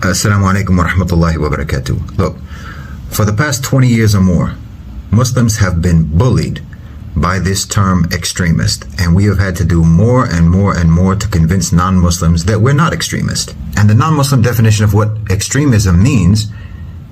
Assalamu alaikum wa rahmatullahi wa barakatuh. Look, for the past 20 years or more, Muslims have been bullied by this term extremist, and we have had to do more and more and more to convince non-Muslims that we're not extremist. And the non-Muslim definition of what extremism means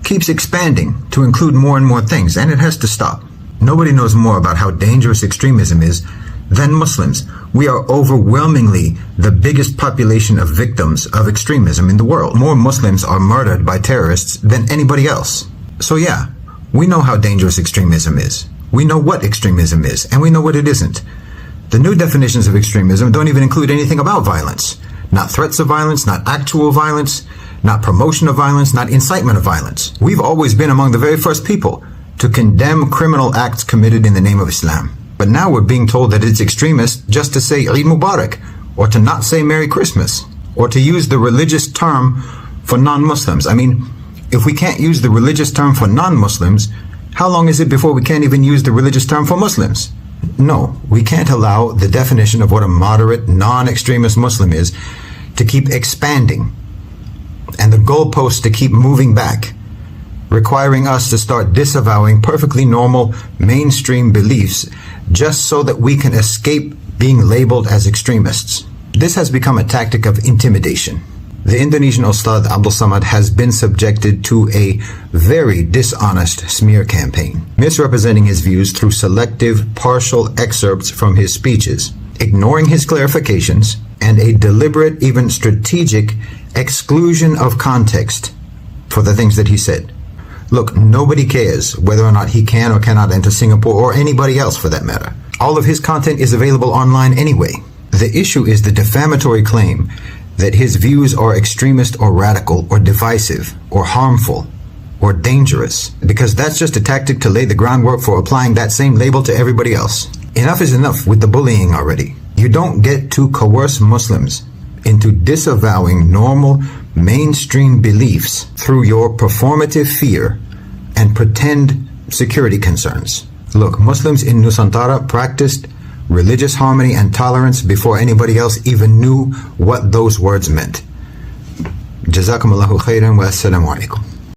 keeps expanding to include more and more things, and it has to stop. Nobody knows more about how dangerous extremism is than Muslims. We are overwhelmingly the biggest population of victims of extremism in the world. More Muslims are murdered by terrorists than anybody else. So yeah, we know how dangerous extremism is. We know what extremism is, and we know what it isn't. The new definitions of extremism don't even include anything about violence. Not threats of violence, not actual violence, not promotion of violence, not incitement of violence. We've always been among the very first people to condemn criminal acts committed in the name of Islam. But now we're being told that it's extremist just to say Eid Mubarak, or to not say Merry Christmas, or to use the religious term for non-Muslims. I mean, if we can't use the religious term for non-Muslims, how long is it before we can't even use the religious term for Muslims? No, we can't allow the definition of what a moderate, non-extremist Muslim is to keep expanding, and the goalposts to keep moving back, requiring us to start disavowing perfectly normal mainstream beliefs just so that we can escape being labeled as extremists. This has become a tactic of intimidation. The Indonesian Ustad Abdul Samad has been subjected to a very dishonest smear campaign, misrepresenting his views through selective, partial excerpts from his speeches, ignoring his clarifications, and a deliberate, even strategic, exclusion of context for the things that he said. Look, nobody cares whether or not he can or cannot enter Singapore, or anybody else for that matter. All of his content is available online anyway. The issue is the defamatory claim that his views are extremist or radical or divisive or harmful or dangerous, because that's just a tactic to lay the groundwork for applying that same label to everybody else. Enough is enough with the bullying already. You don't get to coerce Muslims into disavowing normal mainstream beliefs through your performative fear and pretend security concerns. Look, Muslims in Nusantara practiced religious harmony and tolerance before anybody else even knew what those words meant. Jazakumullahu khairan wa assalamu alaikum.